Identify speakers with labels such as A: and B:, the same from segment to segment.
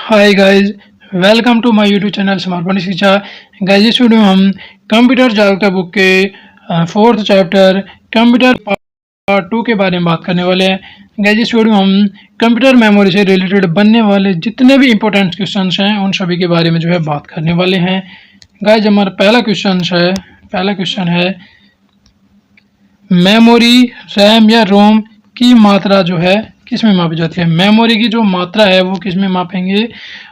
A: Hi guys, welcome to my YouTube channel Samarpan Shiksha. Guys इस video में हम कंप्यूटर जागरूकता बुक के फोर्थ चैप्टर कंप्यूटर पार्ट 2 के बारे में बात करने वाले हैं। गाइस इस वीडियो में हम कंप्यूटर मेमोरी से रिलेटेड बनने वाले जितने भी इंपॉर्टेंट क्वेश्चंस हैं उन सभी के बारे में बात करने वाले हैं। गाइस हमारा पहला क्वेश्चन है मेमोरी रैम या रोम की मात्रा किस में मापी जाती है। मेमोरी की जो मात्रा है वो किस में मापेंगे।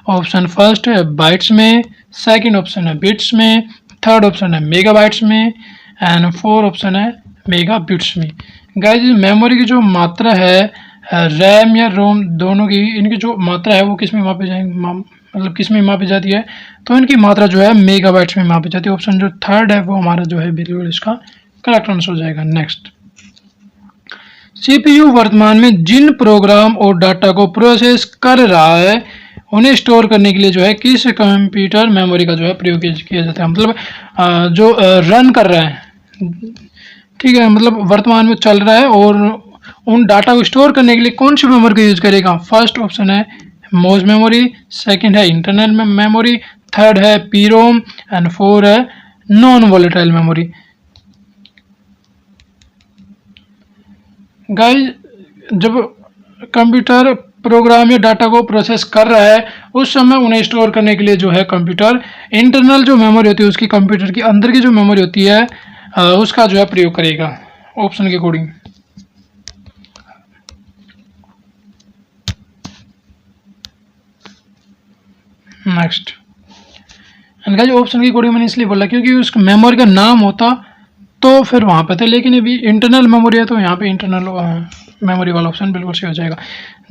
A: ऑप्शन फर्स्ट है बाइट्स में, सेकंड ऑप्शन है बिट्स में, थर्ड ऑप्शन है मेगाबाइट्स में एंड फोर्थ ऑप्शन है मेगा बिट्स में। गाइस मेमोरी की जो मात्रा है रैम या रोम दोनों की, इनकी जो मात्रा है वो किस में मापी जाएंगे, किस में मापी जाती है, तो इनकी मात्रा मेगाबाइट्स में मापी जाती है। ऑप्शन जो थर्ड है वो हमारा बिल्कुल इसका करेक्ट आंसर हो जाएगा। नेक्स्ट, सीपीयू वर्तमान में जिन प्रोग्राम और डाटा को प्रोसेस कर रहा है उन्हें स्टोर करने के लिए किस कंप्यूटर मेमोरी का प्रयोग किया जाता है। मतलब जो रन कर रहा है, ठीक है, मतलब वर्तमान में चल रहा है और उन डाटा को स्टोर करने के लिए कौन सी मेमोरी का यूज करेगा। फर्स्ट ऑप्शन है मोज मेमोरी, सेकंड है इंटरनल मेमोरी, थर्ड है पीरोम एंड फोर है नॉन वोलेटाइल मेमोरी। गाइस जब कंप्यूटर प्रोग्राम या डाटा को प्रोसेस कर रहा है उस समय उन्हें स्टोर करने के लिए कंप्यूटर इंटरनल जो मेमोरी होती है उसकी, कंप्यूटर की अंदर की जो मेमोरी होती है उसका प्रयोग करेगा ऑप्शन के अकॉर्डिंग। नेक्स्ट, गाइस ऑप्शन के अकॉर्डिंग मैंने इसलिए बोला क्योंकि उस मेमोरी का नाम होता तो फिर वहाँ पे थे, लेकिन अभी इंटरनल मेमोरी है तो यहाँ पे इंटरनल मेमोरी वाला ऑप्शन बिल्कुल सही हो जाएगा।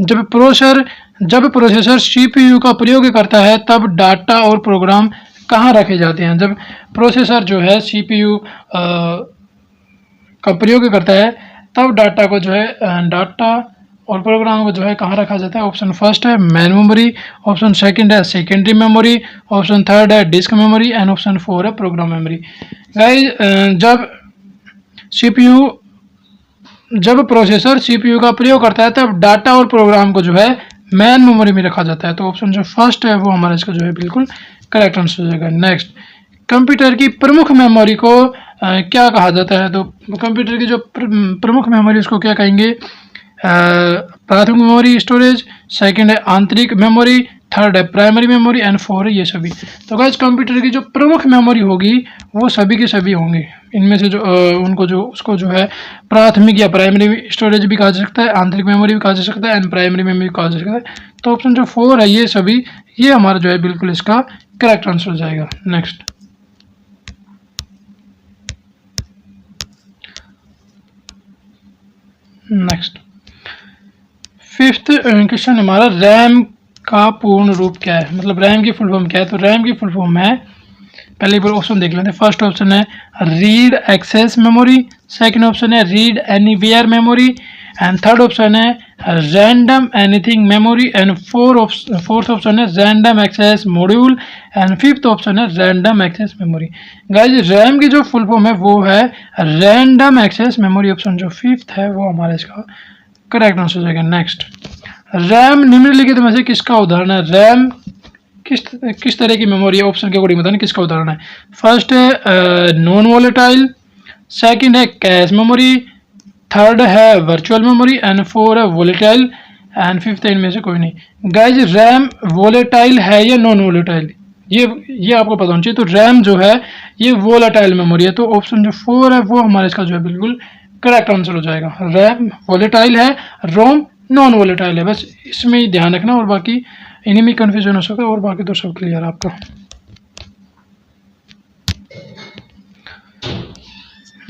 A: जब प्रोसेसर सीपीयू का प्रयोग करता है तब डाटा और प्रोग्राम कहाँ रखे जाते हैं। जब प्रोसेसर सीपीयू का प्रयोग करता है तब डाटा को डाटा और प्रोग्राम को कहाँ रखा जाता है। ऑप्शन फर्स्ट है मेन मेमोरी, ऑप्शन सेकंड है सेकेंडरी मेमोरी, ऑप्शन थर्ड है disk memory and option four है प्रोग्राम मेमोरी। गाइस जब प्रोसेसर सीपीयू का प्रयोग करता है तब डाटा और प्रोग्राम को मेन मेमोरी में रखा जाता है। तो ऑप्शन जो फर्स्ट है वो हमारा इसका बिल्कुल करेक्ट आंसर हो जाएगा। नेक्स्ट, कंप्यूटर की प्रमुख मेमोरी को क्या कहा जाता है। तो कंप्यूटर की जो प्रमुख मेमोरी उसको क्या कहेंगे। प्राथमिक मेमोरी स्टोरेज, सेकंड है आंतरिक मेमोरी, थर्ड है प्राइमरी मेमोरी एंड फोर है ये सभी। तो गाइस कंप्यूटर की जो प्रमुख मेमोरी होगी वो सभी के सभी होंगे। इनमें से उसको प्राथमिक या प्राइमरी स्टोरेज भी कहा जा सकता है, आंतरिक मेमोरी भी कहा जा सकता है एंड प्राइमरी मेमोरी कहा जा सकता है। तो ऑप्शन जो फोर है ये सभी, ये हमारा बिल्कुल इसका करेक्ट आंसर हो जाएगा। नेक्स्ट, फिफ्थ क्वेश्चन हमारा रैम का पूर्ण रूप क्या है, मतलब रैम की फुल फॉर्म क्या है। तो रैम की फुल फॉर्म है, पहले ऑप्शन देख लेते हैं। फर्स्ट ऑप्शन है read access memory, second option है read anywhere memory and third option है random anything memory and fourth option है random access module and fifth option है random access memory. Guys RAM की जो फुल फॉर्म है वो है रैंडम एक्सेस मेमोरी। ऑप्शन जो फिफ्थ है वो हमारा इसका करेक्ट आंसर हो जाएगा। नेक्स्ट, रैम निम्नलिखित में से किसका उदाहरण है। रैम किस तरह की मेमोरी है, ऑप्शन के अकॉर्डिंग बताना किसका उदाहरण है। फर्स्ट है नॉन वोलेटाइल, सेकंड है कैश मेमोरी, थर्ड है वर्चुअल मेमोरी एंड फोर है वोलेटाइल एंड फिफ्थ इनमें से कोई नहीं। गाइस रैम वोलेटाइल है या नॉन वोलेटाइल, ये आपको पता होना चाहिए। तो रैम ये वोलेटाइल मेमोरी है। तो ऑप्शन जो फोर है वो हमारा इसका बिल्कुल करेक्ट आंसर हो जाएगा। रैम वोलेटाइल है, रोम नॉन वोलेटाइल है, बस इसमें ही ध्यान रखना और बाकी इन्हीं में कंफ्यूजन हो सकता है और बाकी तो सब क्लियर है आपका।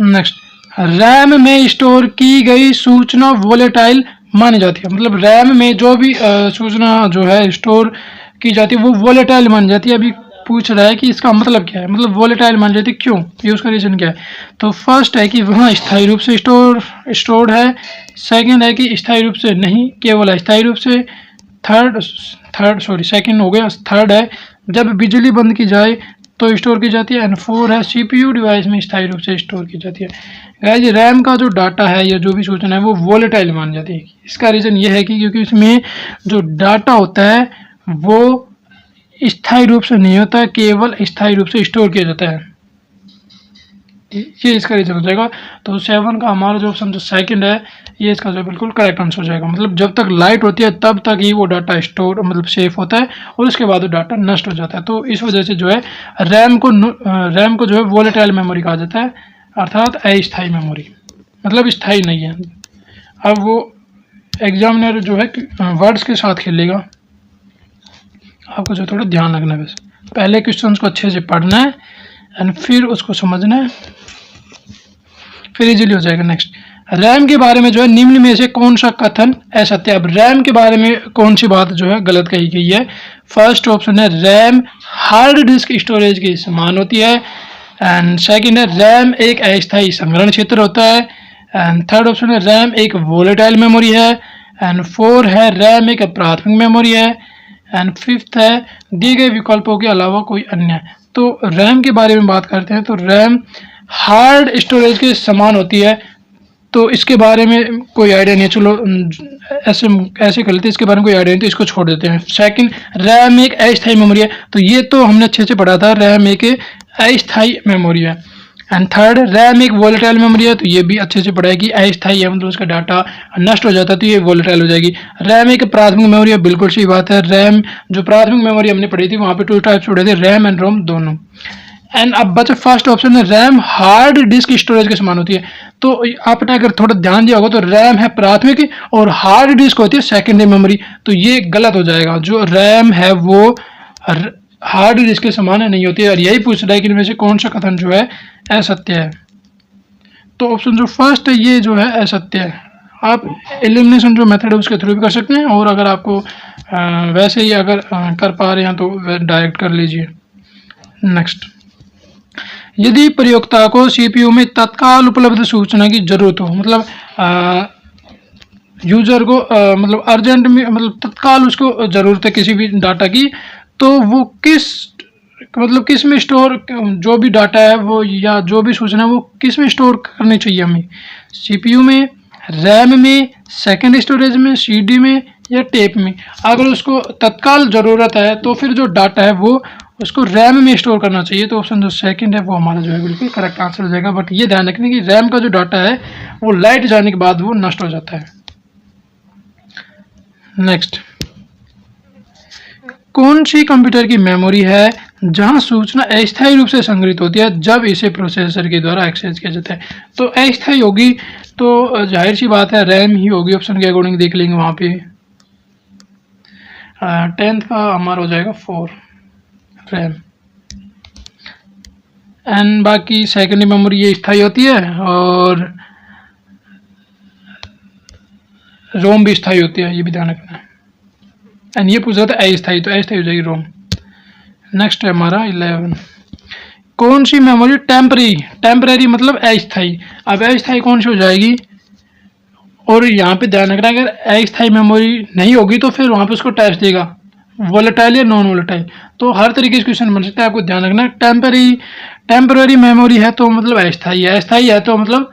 A: नेक्स्ट, रैम में स्टोर की गई सूचना वोलेटाइल मानी जाती है। मतलब रैम में जो भी सूचना स्टोर की जाती है वो वोलेटाइल मानी जाती है। अभी पूछ रहा है कि इसका मतलब क्या है, मतलब वोलेटाइल मानी जाती है क्यों, ये उसका रीजन क्या है। तो फर्स्ट है कि वहाँ स्थायी रूप से स्टोर्ड है, सेकंड है कि स्थायी रूप से नहीं केवल अस्थायी रूप से, सेकंड हो गया, थर्ड है जब बिजली बंद की जाए तो स्टोर की जाती है एंड फोर है सीपीयू डिवाइस में स्थायी रूप से स्टोर की जाती है। गाइस रैम का जो डाटा है या जो भी सूचना है वो वोलेटाइल मान जाती है। इसका रीज़न ये है कि क्योंकि इसमें जो डाटा होता है वो स्थायी रूप से नहीं होता है, केवल स्थायी रूप से स्टोर किया जाता है। ये इसका रीजन हो जाएगा। तो 7 का हमारा जो ऑप्शन जो सेकंड है ये इसका जो बिल्कुल करेक्ट आंसर हो जाएगा। मतलब जब तक लाइट होती है तब तक ही वो डाटा स्टोर मतलब सेफ होता है और उसके बाद वो डाटा नष्ट हो जाता है। तो इस वजह से जो है रैम को जो है वोलेटाइल मेमोरी कहा जाता है, अर्थात अस्थायी मेमोरी, मतलब स्थायी नहीं है। अब वो एग्जामिनर जो है वर्ड्स के साथ खेलेगा, आपको जो थोड़ा ध्यान रखना है। बस पहले क्वेश्चन को अच्छे से पढ़ना है एंड फिर उसको समझना है, फिर इजीली हो जाएगा। नेक्स्ट, रैम के बारे में जो है निम्न में से कौन सा कथन असत्य है। अब रैम के बारे में कौन सी बात जो है गलत कही गई है। फर्स्ट ऑप्शन है रैम हार्ड डिस्क स्टोरेज के समान होती है, एंड सेकंड है रैम एक अस्थायी संग्रहण क्षेत्र होता है, एंड थर्ड ऑप्शन है रैम एक वोलेटाइल मेमोरी है, एंड फोर है रैम एक प्राथमिक मेमोरी है, एंड फिफ्थ है दिए गए विकल्पों के अलावा कोई अन्य। तो रैम के बारे में बात करते हैं तो रैम हार्ड स्टोरेज के समान होती है, तो इसके बारे में कोई आइडिया नहीं है। चलो ऐसे कर लेते हैं, इसके बारे में कोई आइडिया नहीं तो इसको छोड़ देते हैं। सेकंड, रैम एक अस्थायी मेमोरी है, तो ये तो हमने अच्छे से पढ़ा था, रैम एक अस्थायी मेमोरी है। एंड थर्ड, रैम एक वोलेटाइल मेमोरी है, तो ये भी अच्छे से पढ़ा है कि अस्थायी है, मतलब उसका डाटा नष्ट हो जाता है तो ये वोलेटाइल हो जाएगी। रैम एक प्राथमिक मेमोरी है, बिल्कुल सही बात है। रैम जो प्राथमिक मेमोरी हमने पढ़ी थी वहाँ पे 2 टाइप्स पढ़े थे, रैम एंड रोम दोनों। एंड अब बचा फर्स्ट ऑप्शन है रैम हार्ड डिस्क स्टोरेज के समान होती है। तो आपने अगर थोड़ा ध्यान दिया होगा तो रैम है प्राथमिक और हार्ड डिस्क होती है सेकेंडरी मेमोरी, तो ये गलत हो जाएगा। जो रैम है वो हार्ड डिस्क के समान नहीं होती है, और यही पूछ रहा है कि इनमें से कौन सा कथन जो है असत्य है। तो ऑप्शन जो फर्स्ट है ये जो है असत्य है। आप एलिमिनेशन जो मेथड है उसके थ्रू भी कर सकते हैं, और अगर आपको वैसे ही अगर कर पा रहे हैं तो डायरेक्ट कर लीजिए। नेक्स्ट, यदि प्रयोक्ता को सीपीयू में तत्काल उपलब्ध सूचना की जरूरत हो, मतलब यूजर को मतलब अर्जेंट में मतलब तत्काल उसको जरूरत है किसी भी डाटा की, तो वो किस में स्टोर, जो भी डाटा है वो या जो भी सूचना है वो किस में स्टोर करनी चाहिए हमें, सीपीयू में, रैम में, सेकेंड स्टोरेज में, सीडी में या टेप में। अगर उसको तत्काल ज़रूरत है तो फिर जो डाटा है वो उसको रैम में स्टोर करना चाहिए। तो ऑप्शन जो सेकंड है वो हमारा जो है बिल्कुल करेक्ट आंसर हो जाएगा। बट ये ध्यान रखने की रैम का जो डाटा है वो लाइट जाने के बाद वो नष्ट हो जाता है। नेक्स्ट, कौन सी कंप्यूटर की मेमोरी है जहां सूचना अस्थायी रूप से संग्रहित होती है जब इसे प्रोसेसर के द्वारा एक्सेस किया जाता है। तो अस्थायी होगी तो जाहिर सी बात है रैम ही होगी, ऑप्शन के अकॉर्डिंग देख लेंगे वहां पे। 10th का हमारा हो जाएगा 4 रैम, एंड बाकी सेकेंडरी मेमोरी ये स्थायी होती है और रोम भी स्थायी होती है, ये भी ध्यान रखना है। एंड ये पूछ रहा था अस्थायी, तो अस्थायी हो जाएगी रोम। नेक्स्ट है हमारा 11, कौन सी मेमोरी टेम्परेरी मतलब अस्थायी। अब अस्थायी कौन सी हो जाएगी, और यहाँ पे ध्यान रखना अगर अस्थायी मेमोरी नहीं होगी तो फिर वहाँ पे उसको टेस्ट देगा वोलेटाइल या नॉन वोलेटाइल। तो हर तरीके से क्वेश्चन बन सकता है, आपको ध्यान रखना। टेम्परेरी मेमोरी है तो मतलब अस्थायी है, अस्थायी है तो मतलब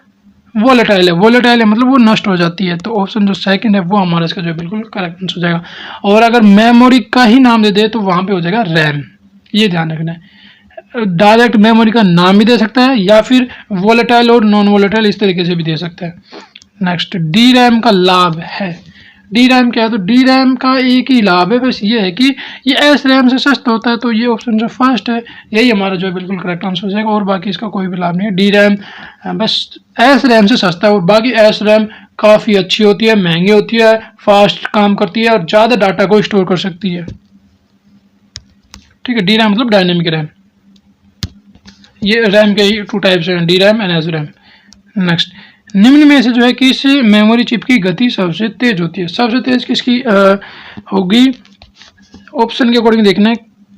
A: वोलेटाइल है मतलब वो नष्ट हो जाती है। तो ऑप्शन जो सेकंड है वो हमारा इसका जो बिल्कुल करेक्ट आंसर हो जाएगा। और अगर मेमोरी का ही नाम दे दे तो वहाँ पे हो जाएगा रैम, ये ध्यान रखना है। डायरेक्ट मेमोरी का नाम भी दे सकता है या फिर वोलेटाइल और नॉन वोलेटाइल इस तरीके से भी दे सकता है। नेक्स्ट, डी रैम का लाभ है। डी रैम क्या है, तो डी रैम का एक ही लाभ है, बस ये है कि ये एस रैम से सस्ता होता है। तो ये ऑप्शन जो फर्स्ट है यही हमारा जो है बिल्कुल करेक्ट आंसर हो जाएगा, और बाकी इसका कोई भी लाभ नहीं है। डी रैम बस एस रैम से सस्ता है, और बाकी एस रैम काफ़ी अच्छी होती है, महंगी होती है, फास्ट काम करती है और ज़्यादा डाटा को स्टोर कर सकती है। ठीक है, डी रैम मतलब डायनेमिक रैम। ये रैम के ही 2 टाइप्स हैं, D RAM and S RAM. Next, निम्न में से जो है किस मेमोरी चिप की गति सबसे तेज होती है। सबसे तेज किसकी होगी, ऑप्शन के अकॉर्डिंग देखना है,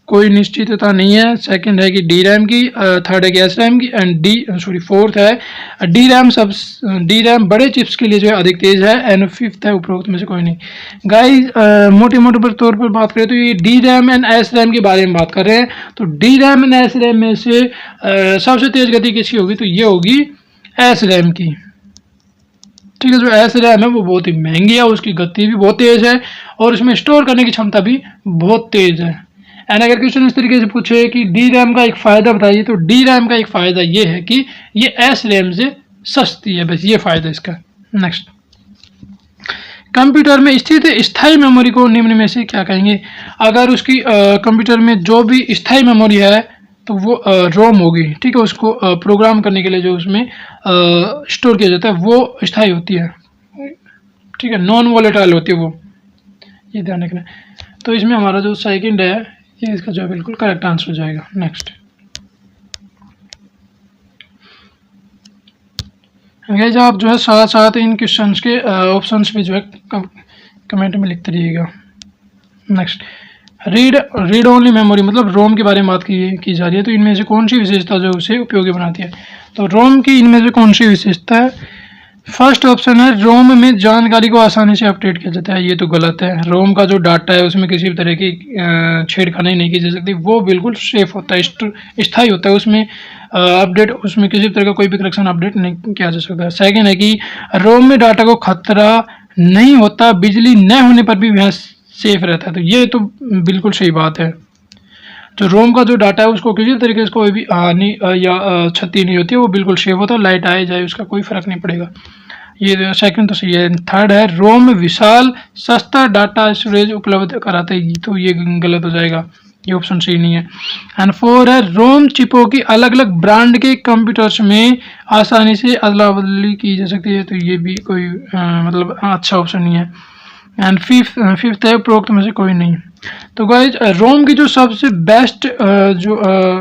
A: कोई निश्चितता नहीं है। सेकंड है कि डी रैम की, थर्ड है कि एस रैम की, एंड फोर्थ है डी रैम बड़े चिप्स के लिए जो है अधिक तेज है, एंड फिफ्थ है उपरोक्त में से कोई नहीं। गाइस मोटे तौर पर बात करें तो ये D RAM and S RAM के बारे में बात कर रहे हैं। तो D RAM and S RAM में से सबसे तेज गति किसकी होगी, तो ये होगी एस रैम की। ठीक है। जो एस रैम है वो बहुत ही महंगी है, उसकी गति भी बहुत तेज है और इसमें स्टोर करने की क्षमता भी बहुत तेज है। एंड अगर क्वेश्चन इस तरीके से पूछे कि डी रैम का एक फ़ायदा बताइए, तो डी रैम का एक फ़ायदा ये है कि ये एस रैम से सस्ती है, बस ये फ़ायदा इसका। नेक्स्ट, कंप्यूटर में स्थित स्थायी मेमोरी को निम्न में से क्या कहेंगे? अगर उसकी कंप्यूटर में जो भी स्थायी मेमोरी है तो वो रोम होगी, ठीक है। उसको प्रोग्राम करने के लिए जो उसमें स्टोर किया जाता है वो स्थायी होती है, ठीक है, नॉन वॉलेटाइल होती है वो, ये ध्यान रखना। तो इसमें हमारा जो सेकंड है ये इसका जो बिल्कुल करेक्ट आंसर हो जाएगा। नेक्स्ट, गाइस आप जो है साथ साथ इन क्वेश्चंस के ऑप्शंस भी जो है कमेंट में लिखते रहिएगा। नेक्स्ट, रीड ओनली मेमोरी मतलब रोम के बारे में बात की जा रही है, तो इनमें से कौन सी विशेषता जो उसे उपयोगी बनाती है? तो रोम की इनमें से कौन सी विशेषता है? फर्स्ट ऑप्शन है रोम में जानकारी को आसानी से अपडेट किया जाता है। ये तो गलत है। रोम का जो डाटा है उसमें किसी भी तरह की छेड़खानी नहीं की जा सकती, वो बिल्कुल सेफ होता है, स्थायी होता है। उसमें अपडेट, उसमें किसी भी तरह का कोई भी करेक्शन अपडेट नहीं किया जा सकता। सेकेंड है कि रोम में डाटा को खतरा नहीं होता, बिजली न होने पर भी वह सेफ रहता है। तो ये तो बिल्कुल सही बात है। जो रोम का जो डाटा है उसको किसी तरीके से कोई भी हानि या क्षति नहीं होती है, वो बिल्कुल सेफ होता है। लाइट आए जाए उसका कोई फर्क नहीं पड़ेगा। ये सेकंड तो सही है। थर्ड है रोम विशाल सस्ता डाटा स्टोरेज उपलब्ध कराते हैं, तो ये गलत हो जाएगा, ये ऑप्शन सही नहीं है। एंड फोर है रोम चिपों की अलग अलग ब्रांड के कंप्यूटर्स में आसानी से अदला बदली की जा सकती है, तो ये भी कोई मतलब अच्छा ऑप्शन नहीं है। एंड फिफ्थ है उपरोक्त में से कोई नहीं। तो गाइज रोम की जो सबसे बेस्ट जो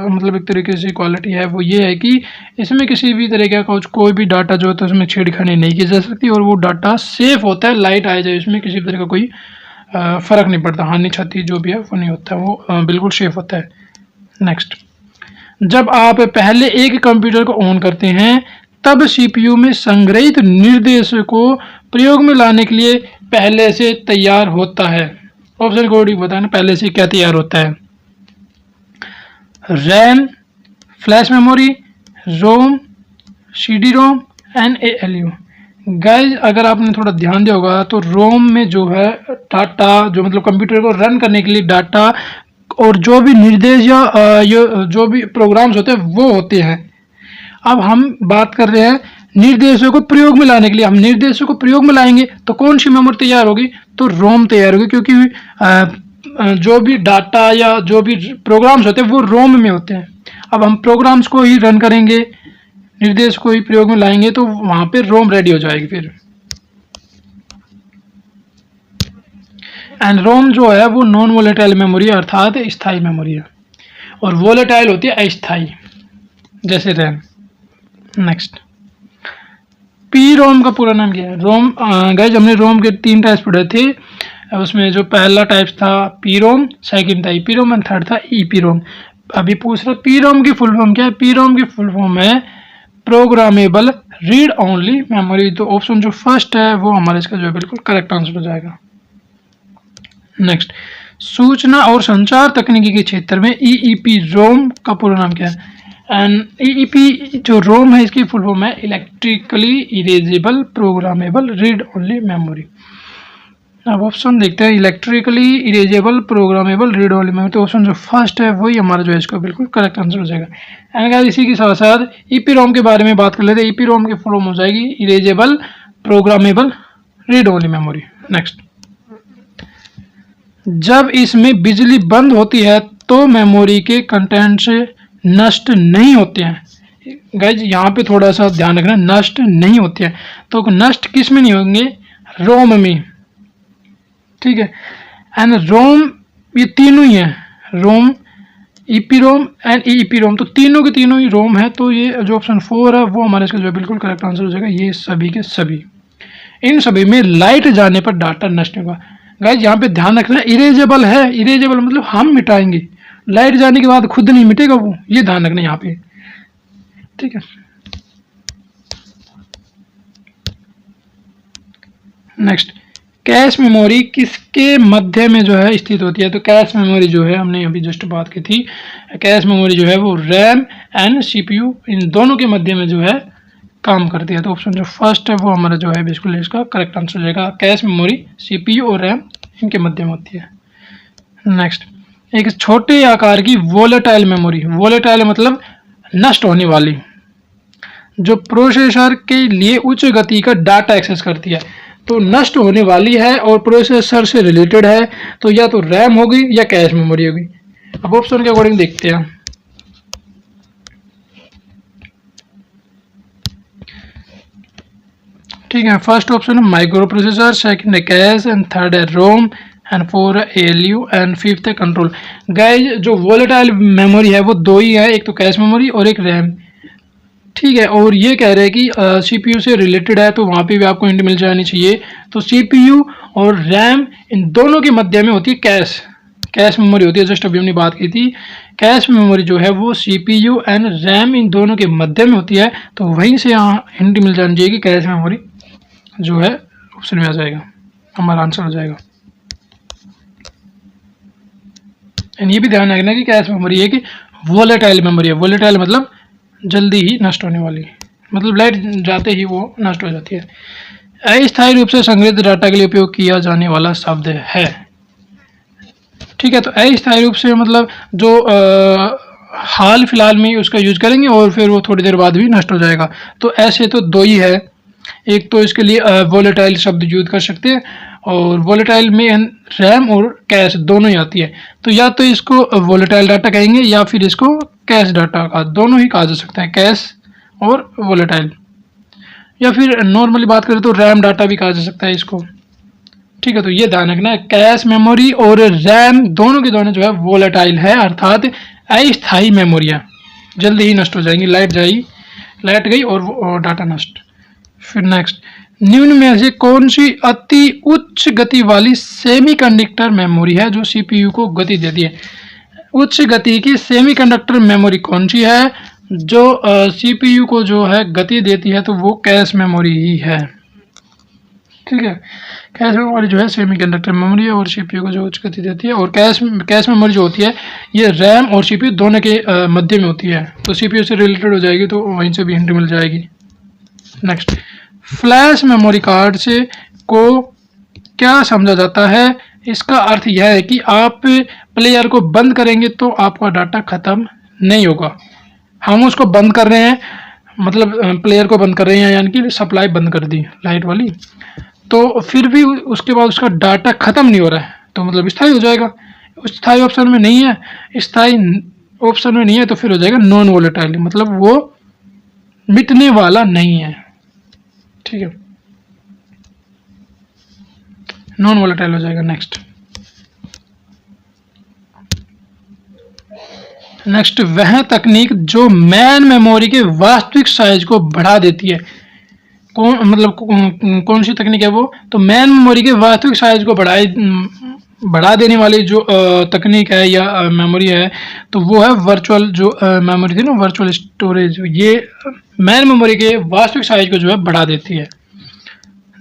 A: मतलब एक तरीके से क्वालिटी है वो ये है कि इसमें किसी भी तरीके का कोई भी डाटा जो होता है उसमें छेड़खानी नहीं की जा सकती और वो डाटा सेफ होता है। लाइट आ जाए उसमें किसी भी तरह का कोई फ़र्क नहीं पड़ता, हानि क्षति जो भी है वो नहीं होता, वो बिल्कुल सेफ होता है। नेक्स्ट, जब आप पहले एक कंप्यूटर को ऑन करते हैं तब सीपीयू में संग्रहित निर्देश को प्रयोग में लाने के लिए पहले से तैयार होता है। ऑप्शन कोड बताना पहले से क्या तैयार होता है? RAM, flash memory, ROM, CD ROM and ALU. Guys अगर आपने थोड़ा ध्यान दिया होगा तो रोम में जो है डाटा, जो मतलब कंप्यूटर को रन करने के लिए डाटा और जो भी निर्देश या जो भी प्रोग्राम्स होते हैं वो होते हैं। अब हम बात कर रहे हैं निर्देशों को प्रयोग में लाने के लिए। हम निर्देशों को प्रयोग में लाएंगे तो कौन सी मेमोरी तैयार होगी? तो रोम तैयार होगी, क्योंकि जो भी डाटा या जो भी प्रोग्राम्स होते हैं वो रोम में होते हैं। अब हम प्रोग्राम्स को ही रन करेंगे, निर्देश को ही प्रयोग में लाएंगे, तो वहां पे रोम रेडी हो जाएगी फिर। एंड रोम जो है वो नॉन वोलेटाइल मेमोरी अर्थात स्थायी मेमोरी है, और वोलेटाइल होती है अस्थायी, जैसे रैम। नेक्स्ट, पी रोम का पूरा नाम क्या है? रोम गाइज हमने रोम के 3 टाइप्स पढ़े थे। उसमें जो पहला टाइप था पी रोम, सेकेंड था ईपी रोम एंड थर्ड था ईपी रोम। अभी पूछ रहा पी रोम की फुल फॉर्म क्या है? पी रोम की फुल फॉर्म है प्रोग्रामेबल रीड ओनली मेमोरी। तो ऑप्शन जो फर्स्ट है वो हमारे इसका जो है बिल्कुल करेक्ट आंसर हो जाएगा। नेक्स्ट, सूचना और संचार तकनीकी के क्षेत्र में ईईपी रोम का पूरा नाम क्या है? एंड ईईपी जो रोम है इसकी फुल फॉर्म है electrically erasable programmable read only memory. अब ऑप्शन देखते हैं, electrically erasable programmable read only memory. तो ऑप्शन जो फर्स्ट है वही हमारा जो है इसका बिल्कुल करेक्ट आंसर हो जाएगा। एंड गाइस इसी के साथ साथ ईपी रोम के बारे में बात कर लेते हैं। ईपी रोम की फुल फॉर्म हो जाएगी erasable programmable read only memory. Next, जब इसमें बिजली बंद होती है तो मेमोरी के कंटेंट्स नष्ट नहीं होते हैं। गाइज यहाँ पे थोड़ा सा ध्यान रखना, नष्ट नहीं होते हैं। तो नष्ट किस में नहीं होंगे? रोम में, ठीक है। एंड रोम ये तीनों ही है, रोम, ईपी रोम एंड ईपी रोम, तो तीनों के तीनों ही रोम है। तो ये जो ऑप्शन 4 है वो हमारे इसका जो बिल्कुल करेक्ट आंसर हो जाएगा। ये सभी के सभी, इन सभी में लाइट जाने पर डाटा नष्ट होगा। गाइज यहाँ पे ध्यान रखना, इरेजेबल है, इरेजेबल मतलब हम मिटाएंगे, लाइट जाने के बाद खुद नहीं मिटेगा वो, ये ध्यान रखना यहाँ पे, ठीक है। नेक्स्ट, कैश मेमोरी किसके मध्य में जो है स्थित होती है? तो कैश मेमोरी जो है हमने अभी जस्ट बात की थी, कैश मेमोरी जो है वो रैम एंड सीपीयू इन दोनों के मध्य में जो है काम करती है। तो ऑप्शन जो फर्स्ट है वो हमारा जो है बिल्कुल इसका करेक्ट आंसर हो जाएगा। कैश मेमोरी सीपीयू और रैम इनके मध्य में होती है। नेक्स्ट, एक छोटे आकार की वोलेटाइल मेमोरी। वोलेटाइल मतलब नष्ट होने वाली, जो प्रोसेसर के लिए उच्च गति का डाटा एक्सेस करती है। तो नष्ट होने वाली है और प्रोसेसर से रिलेटेड है, तो या तो रैम होगी या कैश मेमोरी होगी। अब ऑप्शन के अकॉर्डिंग देखते हैं। ठीक है, फर्स्ट ऑप्शन है माइक्रो प्रोसेसर, सेकंड है कैश एंड थर्ड है रोम एंड फोर है एएलयू एंड फिफ्थ है कंट्रोल। गाइस जो वोलेटाइल मेमोरी है वो दो ही है, एक तो कैश मेमोरी और एक रैम। ठीक है, और ये कह रहे हैं कि सीपीयू से रिलेटेड है, तो वहाँ पे भी आपको हिंट मिल जानी चाहिए। तो सीपीयू और रैम इन दोनों के मध्य में होती है कैश मेमोरी होती है। जस्ट अभी हमने बात की थी, कैश मेमोरी जो है वो सीपीयू एंड रैम इन दोनों के मध्य में होती है। तो वहीं से यहाँ हिंट मिल जानी चाहिए कि कैश मेमोरी जो है ऑप्शन में आ जाएगा, हमारा आंसर हो जाएगा। एंड ये भी ध्यान रखना कि कैश मेमोरी है कि वोलेटाइल मेमोरी है। वोलेटाइल मतलब जल्दी ही नष्ट होने वाली, मतलब लाइट जाते ही वो नष्ट हो जाती है। अस्थायी रूप से संग्रहित डाटा के लिए उपयोग किया जाने वाला शब्द है। ठीक है, तो अस्थायी रूप से मतलब जो हाल फिलहाल में उसका यूज करेंगे और फिर वो थोड़ी देर बाद भी नष्ट हो जाएगा। तो ऐसे तो दो ही है, एक तो इसके लिए वोलेटाइल शब्द यूज कर सकते हैं, और वोलेटाइल में रैम और कैश दोनों ही आती है। तो या तो इसको वोलेटाइल डाटा कहेंगे या फिर इसको कैश डाटा का, दोनों ही कहा जा सकता है, कैश और वोलेटाइल। या फिर नॉर्मली बात करें तो रैम डाटा भी कहा जा सकता है इसको। ठीक है, तो ये ध्यान रखना है, कैश मेमोरी और रैम दोनों के दोनों जो है वोलेटाइल है, अर्थात अस्थायी मेमोरियाँ जल्दी ही नष्ट हो जाएंगी। लाइट गई और डाटा नष्ट। फिर नेक्स्ट, निम्न में से कौन सी अति उच्च गति वाली सेमीकंडक्टर मेमोरी है जो सीपीयू को गति देती है? उच्च गति की सेमीकंडक्टर मेमोरी कौन सी है जो सीपीयू को जो है गति देती है? तो वो कैश मेमोरी ही है। ठीक है, कैश मेमोरी जो है सेमीकंडक्टर मेमोरी है और सीपीयू को जो उच्च गति देती है। और कैश मेमोरी जो होती है ये रैम और सीपीयू दोनों के मध्य में होती है। तो सीपीयू से रिलेटेड हो जाएगी, तो वहीं से भी हिंट मिल जाएगी। नेक्स्ट, फ्लैश मेमोरी कार्ड से को क्या समझा जाता है? इसका अर्थ यह है कि आप प्लेयर को बंद करेंगे तो आपका डाटा खत्म नहीं होगा। हम उसको बंद कर रहे हैं, मतलब प्लेयर को बंद कर रहे हैं, यानी कि सप्लाई बंद कर दी लाइट वाली, तो फिर भी उसके बाद उसका डाटा खत्म नहीं हो रहा है, तो मतलब स्थायी हो जाएगा। स्थायी ऑप्शन में नहीं है, स्थायी ऑप्शन में नहीं है, तो फिर हो जाएगा नॉन वोलेटाइल, मतलब वो मिटने वाला नहीं है। ठीक है, नॉन वोलेटाइल हो जाएगा। नेक्स्ट, वह तकनीक जो मैन मेमोरी के वास्तविक साइज को बढ़ा देती है, कौन सी तकनीक है वो? तो मैन मेमोरी के वास्तविक साइज को बढ़ा देने वाली जो तकनीक है या मेमोरी है, तो वो है वर्चुअल जो मेमोरी थी ना, वर्चुअल स्टोरेज। ये मैन मेमोरी के वास्तविक साइज को जो है बढ़ा देती है।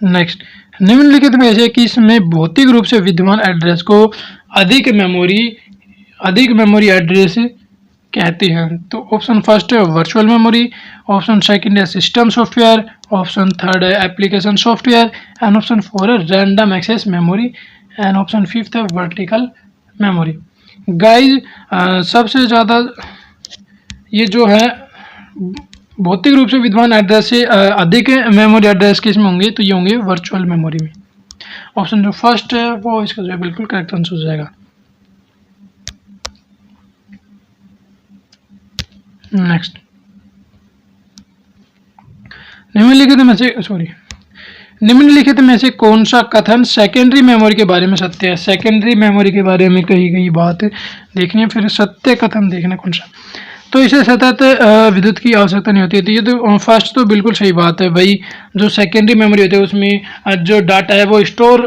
A: नेक्स्ट, निम्नलिखित में से किसमें भौतिक रूप से विद्यमान एड्रेस को अधिक मेमोरी एड्रेस कहते हैं? तो ऑप्शन फर्स्ट है वर्चुअल मेमोरी, ऑप्शन सेकंड है सिस्टम सॉफ्टवेयर, ऑप्शन थर्ड है application software, and option four है random access memory, and option fifth है वर्टिकल मेमोरी। गाइस सबसे ज़्यादा ये जो है भौतिक रूप से विद्यमान एड्रेस से अधिक मेमोरी एड्रेस किस में होंगे? तो ये होंगे वर्चुअल मेमोरी में। ऑप्शन जो फर्स्ट है वो इसका जो है बिल्कुल करेक्ट आंसर हो जाएगा। नेक्स्ट, निम्नलिखित में से कौन सा कथन सेकेंडरी मेमोरी के बारे में सत्य है? सेकेंडरी मेमोरी के बारे में कही गई बात देखनी है, फिर सत्य कथन देखना कौन सा। तो इसे सतत विद्युत की आवश्यकता नहीं होती है। तो ये तो फर्स्ट तो बिल्कुल सही बात है भाई, जो सेकेंडरी मेमोरी होती है उसमें जो डाटा है वो स्टोर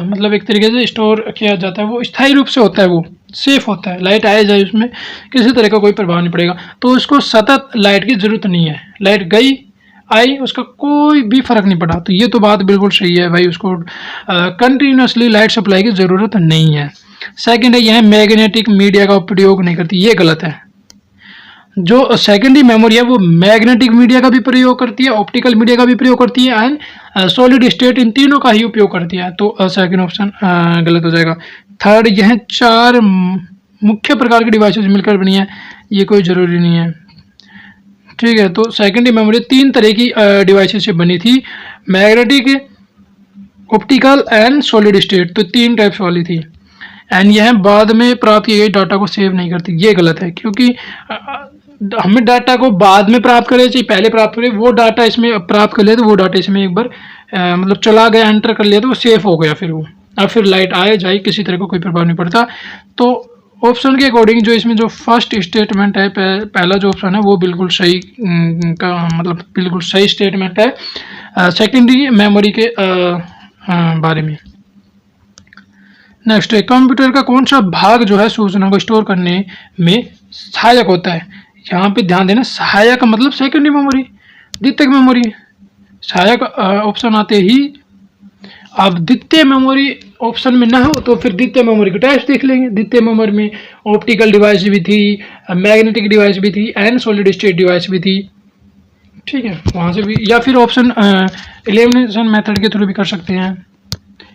A: मतलब एक तरीके से स्टोर किया जाता है, वो स्थायी रूप से होता है, वो सेफ होता है। लाइट आए जाए उसमें किसी तरह का कोई प्रभाव नहीं पड़ेगा, तो उसको सतत लाइट की ज़रूरत नहीं है। लाइट गई आई उसका कोई भी फर्क नहीं पड़ा। तो ये तो बात बिल्कुल सही है भाई, उसको कंटिन्यूसली लाइट सप्लाई की ज़रूरत नहीं है। सेकेंड है यह मैग्नेटिक मीडिया का उपयोग नहीं करती, ये गलत है। जो सेकेंडरी मेमोरी है वो मैग्नेटिक मीडिया का भी प्रयोग करती है, ऑप्टिकल मीडिया का भी प्रयोग करती है एंड सॉलिड स्टेट, इन तीनों का ही उपयोग करती है। तो सेकंड ऑप्शन गलत हो जाएगा। थर्ड, यह चार मुख्य प्रकार की डिवाइसेस मिलकर बनी है, ये कोई ज़रूरी नहीं है। ठीक है, तो सेकेंडरी मेमोरी तीन तरह की डिवाइसेस से बनी थी, magnetic, optical and solid state, तो तीन टाइप्स वाली थी। एंड यह बाद में प्राप्त किए गए डाटा को सेव नहीं करती, ये गलत है, क्योंकि हमें डाटा को बाद में प्राप्त करें चाहिए, पहले प्राप्त करें, वो डाटा इसमें प्राप्त कर लिया तो वो डाटा इसमें एक बार मतलब चला गया, एंटर कर लिया तो वो सेफ हो गया, फिर वो अब फिर लाइट आए जाए किसी तरह को कोई प्रभाव नहीं पड़ता। तो ऑप्शन के अकॉर्डिंग जो इसमें जो फर्स्ट स्टेटमेंट है, पहला जो ऑप्शन है वो बिल्कुल सही का मतलब बिल्कुल सही स्टेटमेंट है सेकेंडरी मेमोरी के बारे में। नेक्स्ट है, कंप्यूटर का कौन सा भाग जो है सूचना को स्टोर करने में सहायक होता है। यहाँ पे ध्यान देना, सहायक का मतलब सेकेंडरी मेमोरी, द्वितीयक मेमोरी। सहायक ऑप्शन आते ही, अब द्वितीय मेमोरी ऑप्शन में ना हो तो फिर द्वितीय मेमोरी के टाइप्स देख लेंगे। द्वितीय मेमोरी में ऑप्टिकल डिवाइस भी थी, मैग्नेटिक डिवाइस भी थी एंड सॉलिड स्टेट डिवाइस भी थी। ठीक है, वहाँ से भी, या फिर ऑप्शन एलिमिनेशन मेथड के थ्रू भी कर सकते हैं।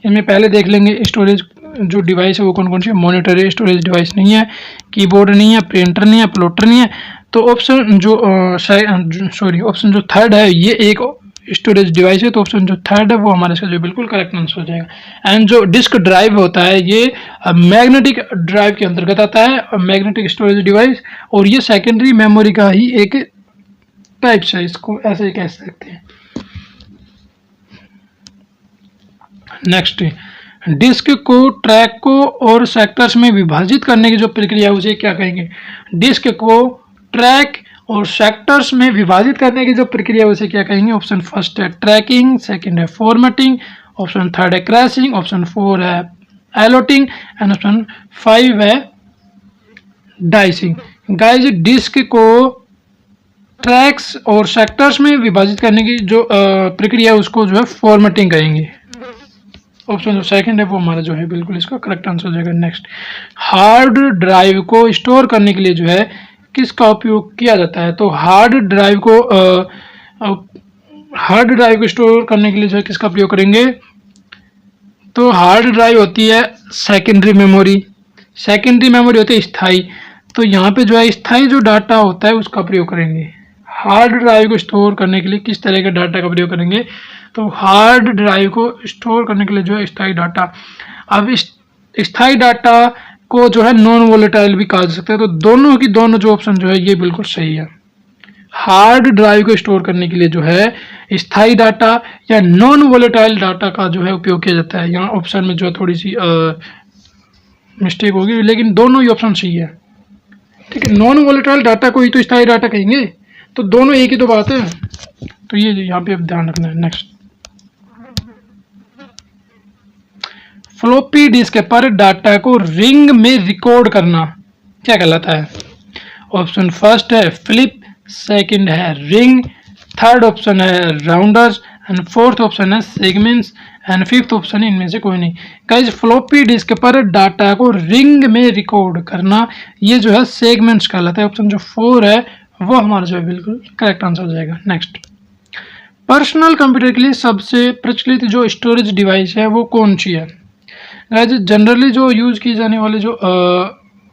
A: इनमें पहले देख लेंगे स्टोरेज जो डिवाइस है वो कौन कौन सी। मॉनिटर है, स्टोरेज डिवाइस नहीं है, कीबोर्ड नहीं है, प्रिंटर नहीं है, प्लॉटर नहीं है। तो ऑप्शन जो ऑप्शन जो थर्ड है ये एक स्टोरेज डिवाइस है, तो ऑप्शन जो थर्ड है वो हमारे इसका जो बिल्कुल करेक्ट आंसर हो जाएगा। एंड जो डिस्क ड्राइव होता है ये मैग्नेटिक ड्राइव के अंतर्गत आता है, मैग्नेटिक स्टोरेज डिवाइस, और ये सेकेंडरी मेमोरी का ही एक टाइप है, इसको ऐसे ही कह सकते हैं। नेक्स्ट, डिस्क को, ट्रैक को और सेक्टर्स में विभाजित करने की जो प्रक्रिया है उसे क्या कहेंगे। डिस्क को ट्रैक और सेक्टर्स में विभाजित करने की जो प्रक्रिया है उसे क्या कहेंगे। ऑप्शन फर्स्ट है ट्रैकिंग, सेकंड है फॉर्मेटिंग, ऑप्शन थर्ड है क्रैशिंग, ऑप्शन फोर है एलोटिंग एंड ऑप्शन 5 है डाइसिंग। गाइस, डिस्क को ट्रैक्स और सेक्टर्स में विभाजित करने की जो प्रक्रिया है उसको जो है फॉर्मेटिंग कहेंगे। ऑप्शन जो सेकंड है वो हमारा जो है बिल्कुल इसका करेक्ट आंसर हो जाएगा। नेक्स्ट, हार्ड ड्राइव को स्टोर करने के लिए जो है किसका उपयोग किया जाता है। तो हार्ड ड्राइव को स्टोर करने के लिए जो है किसका प्रयोग करेंगे। तो हार्ड ड्राइव होती है सेकेंडरी मेमोरी, सेकेंडरी मेमोरी होती है स्थाई, तो यहाँ पे जो है स्थाई जो डाटा होता है उसका प्रयोग करेंगे। हार्ड ड्राइव को स्टोर करने के लिए किस तरह के डाटा का प्रयोग करेंगे। तो हार्ड ड्राइव को स्टोर करने के लिए जो है स्थाई डाटा। अब इस स्थाई डाटा को जो है नॉन वोलेटाइल भी कहा जा सकता है, तो दोनों की दोनों जो ऑप्शन जो है ये बिल्कुल सही है। हार्ड ड्राइव को स्टोर करने के लिए जो है स्थाई डाटा या नॉन वोलेटाइल डाटा का जो है उपयोग किया जाता है। यहाँ ऑप्शन में जो है थोड़ी सी मिस्टेक होगी, लेकिन दोनों ही ऑप्शन सही है। ठीक है, नॉन वोलेटाइल डाटा को ही तो स्थाई डाटा कहेंगे, तो दोनों एक ही तो बात है, तो ये यहाँ पे अब ध्यान रखना है। नेक्स्ट, फ्लॉपी डिस्क पर डाटा को रिंग में रिकॉर्ड करना क्या कहलाता है। ऑप्शन फर्स्ट है फ्लिप, सेकंड है रिंग, थर्ड ऑप्शन है राउंडर्स एंड फोर्थ ऑप्शन है सेगमेंट्स एंड फिफ्थ ऑप्शन इनमें से कोई नहीं। गाइस, फ्लॉपी डिस्क पर डाटा को रिंग में रिकॉर्ड करना ये जो है सेगमेंट्स कहलाता है। ऑप्शन जो 4 है वो हमारा जो है बिल्कुल करेक्ट आंसर हो जाएगा। नेक्स्ट, पर्सनल कंप्यूटर के लिए सबसे प्रचलित जो स्टोरेज डिवाइस है वो कौन सी है। जनरली जो यूज़ की जाने वाले जो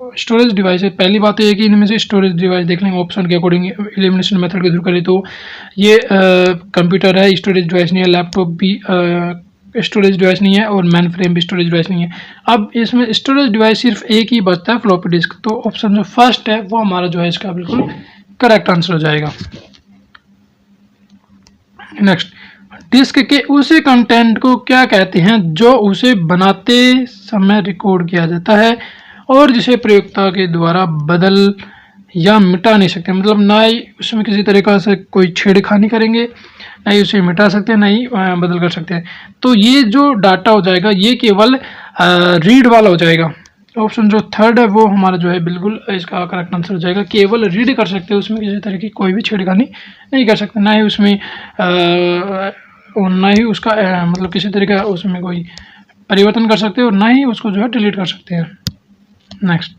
A: स्टोरेज डिवाइस है, पहली बात तो ये कि इनमें से स्टोरेज डिवाइस देख लेंगे ऑप्शन के अकॉर्डिंग, एलिमिनेशन मेथड के थ्रू करें तो ये कंप्यूटर है, स्टोरेज डिवाइस नहीं है, लैपटॉप भी स्टोरेज डिवाइस नहीं है और मैन फ्रेम भी स्टोरेज डिवाइस नहीं है। अब इसमें स्टोरेज डिवाइस सिर्फ एक ही बचता है, फ्लॉपी डिस्क, तो ऑप्शन जो फर्स्ट है वो हमारा जो है इसका बिल्कुल करेक्ट आंसर हो जाएगा। नेक्स्ट, डिस्क के उसी कंटेंट को क्या कहते हैं जो उसे बनाते समय रिकॉर्ड किया जाता है और जिसे प्रयोक्ता के द्वारा बदल या मिटा नहीं सकते, मतलब ना ही उसमें किसी तरीका से कोई छेड़खानी करेंगे, ना ही उसे मिटा सकते हैं, ना ही बदल कर सकते हैं। तो ये जो डाटा हो जाएगा ये केवल रीड वाला हो जाएगा। ऑप्शन जो थर्ड है वो हमारा जो है बिल्कुल इसका करेक्ट आंसर हो जाएगा। केवल रीड कर सकते हैं, उसमें किसी तरह की कोई भी छेड़खानी नहीं कर सकते, ना ही उसमें ना ही उसका मतलब किसी तरह का उसमें कोई परिवर्तन कर सकते हैं और ना ही उसको जो है डिलीट कर सकते हैं। नेक्स्ट,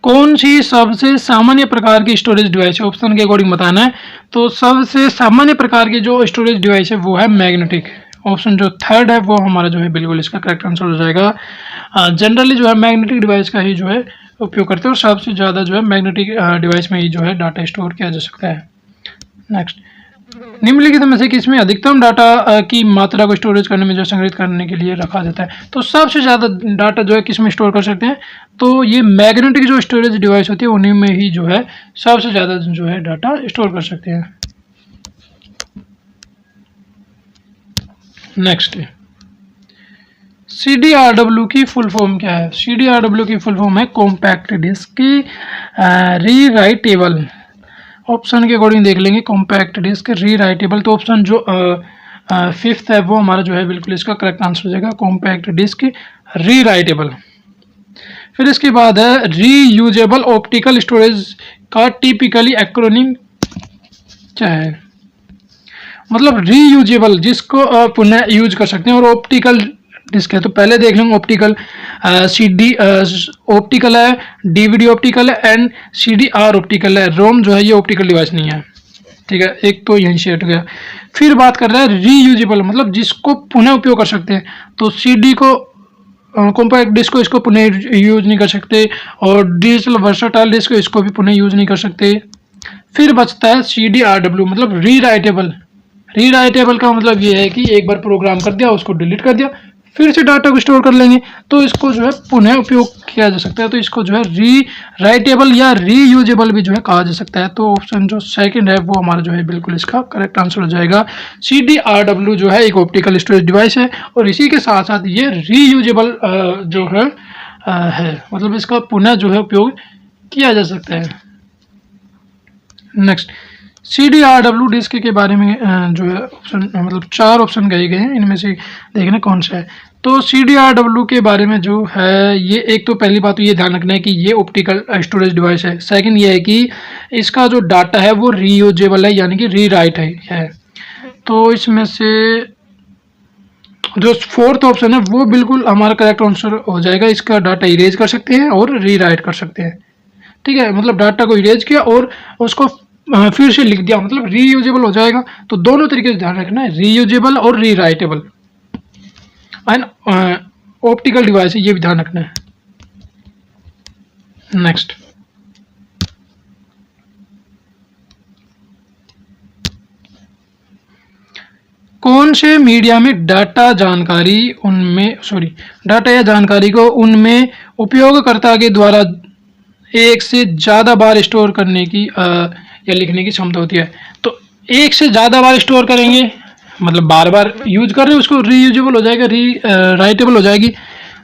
A: कौन सी सबसे सामान्य प्रकार की स्टोरेज डिवाइस है, ऑप्शन के अकॉर्डिंग बताना है। तो सबसे सामान्य प्रकार की जो स्टोरेज डिवाइस है वो है मैग्नेटिक। ऑप्शन जो थर्ड है वो हमारा जो है बिल्कुल इसका करेक्ट आंसर हो जाएगा। जनरली जो है मैग्नेटिक डिवाइस का ही जो है उपयोग करते हैं और सबसे ज़्यादा जो है मैग्नेटिक डिवाइस में ही जो है डाटा स्टोर किया जा सकता है। नेक्स्ट, निम्नलिखित में से किसमें अधिकतम डाटा की मात्रा को स्टोरेज करने में जो संग्रहित करने के लिए रखा जाता है। तो सबसे ज़्यादा डाटा जो है किस में स्टोर कर सकते हैं, तो ये मैग्नेटिक जो स्टोरेज डिवाइस होती है उन्हीं में ही जो है सबसे ज़्यादा जो है डाटा स्टोर कर सकते हैं। नेक्स्ट, CDRW की फुल फॉर्म क्या है। CDRW की फुल फॉर्म है कॉम्पैक्ट डिस्क री राइटेबल। ऑप्शन के अकॉर्डिंग देख लेंगे, कॉम्पैक्ट डिस्क री राइटेबल। तो ऑप्शन जो फिफ्थ है वो हमारा जो है बिल्कुल इसका करेक्ट आंसर हो जाएगा, कॉम्पैक्ट डिस्क री राइटेबल। फिर इसके बाद है रीयूजेबल ऑप्टिकल स्टोरेज का टिपिकली एक्रोनिम क्या है। मतलब रीयूजेबल जिसको पुनः यूज कर सकते हैं, और ऑप्टिकल डिस्क है तो पहले देख लेंगे ऑप्टिकल CD ऑप्टिकल है, DVD ऑप्टिकल है एंड CDR ऑप्टिकल है। रोम जो है ये ऑप्टिकल डिवाइस नहीं है, ठीक है, एक तो यहीं से हट गया। फिर बात कर रहा है रीयूजेबल, मतलब जिसको पुनः उपयोग कर सकते हैं। तो CD को कॉम्पैक्ट डिस्क को इसको पुनः यूज नहीं कर सकते, और डिजिटल वर्सटाइल डिस्क को इसको भी पुनः यूज नहीं कर सकते। फिर बचता है CDRW, मतलब रीराइटेबल। रीराइटेबल का मतलब ये है कि एक बार प्रोग्राम कर दिया उसको डिलीट कर दिया फिर से डाटा को स्टोर कर लेंगे, तो इसको जो है पुनः उपयोग किया जा सकता है। तो इसको जो है री राइटेबल या रीयूजेबल भी जो है कहा जा सकता है। तो ऑप्शन जो सेकंड है वो हमारा जो है बिल्कुल इसका करेक्ट आंसर हो जाएगा। CDRW जो है एक ऑप्टिकल स्टोरेज डिवाइस है और इसी के साथ साथ ये रीयूजेबल जो है मतलब इसका पुनः जो है उपयोग किया जा सकता है। नेक्स्ट, CDRW डिस्क के बारे में जो है ऑप्शन मतलब 4 ऑप्शन कहे गए हैं, इनमें से देखना कौन सा है। तो CDRW के बारे में जो है ये एक तो पहली बात तो ये ध्यान रखना है कि ये ऑप्टिकल स्टोरेज डिवाइस है। सेकंड ये है कि इसका जो डाटा है वो रीयूजेबल है, यानी कि रीराइट है। तो इसमें से जो फोर्थ ऑप्शन है वो बिल्कुल हमारा करेक्ट आंसर हो जाएगा। इसका डाटा इरेज कर सकते हैं और रीराइट कर सकते हैं, ठीक है, मतलब डाटा को इरेज किया और उसको फिर से लिख दिया, मतलब रीयूजेबल हो जाएगा। तो दोनों तरीके से ध्यान रखना है, रीयूजेबल और रीराइटेबल एंड ऑप्टिकल डिवाइस है, ये भी ध्यान रखना है। नेक्स्ट, कौन से मीडिया में डाटा या जानकारी को उनमें उपयोगकर्ता के द्वारा एक से ज़्यादा बार स्टोर करने की या लिखने की क्षमता होती है। तो एक से ज़्यादा बार स्टोर करेंगे मतलब बार बार यूज कर रहे हैं उसको, रीयूजेबल हो जाएगा, राइटेबल हो जाएगी।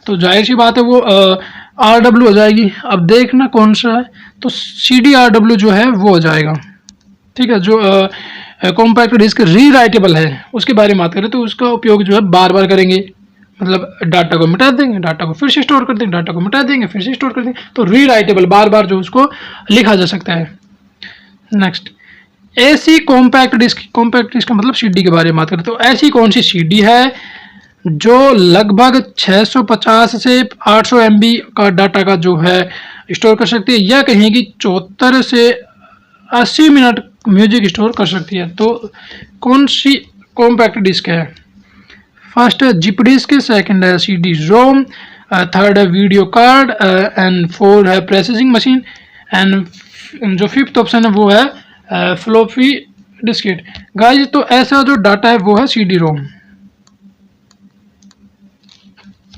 A: तो जाहिर सी बात है वो RW हो जाएगी। अब देखना कौन सा है, तो CDRW जो है वो हो जाएगा, ठीक है। जो कॉम्पैक्ट डिस्क रीराइटेबल है उसके बारे में बात करें तो उसका उपयोग जो है बार बार करेंगे, मतलब डाटा को मिटा देंगे, डाटा को फिर से स्टोर कर देंगे, डाटा को मिटा देंगे, फिर से स्टोर कर देंगे। तो रीराइटेबल बार बार जो उसको लिखा जा सकता है। नेक्स्ट, ऐसी कॉम्पैक्ट डिस्क का मतलब CD के बारे में बात करें तो ऐसी कौन सी CD है जो लगभग 650 से 800 MB का डाटा का जो है स्टोर कर सकती है, या कहीं की 74 से 80 मिनट म्यूजिक स्टोर कर सकती है। तो कौन सी कॉम्पैक्ट डिस्क है। फर्स्ट है जिप डिस्क, सेकंड है CD-ROM, थर्ड है वीडियो कार्ड एंड फोर्थ है प्रोसेसिंग मशीन एंड जो फिफ्थ ऑप्शन है वो है फ्लॉपी डिस्केट। गाइस तो ऐसा जो डाटा है वो है CD-ROM,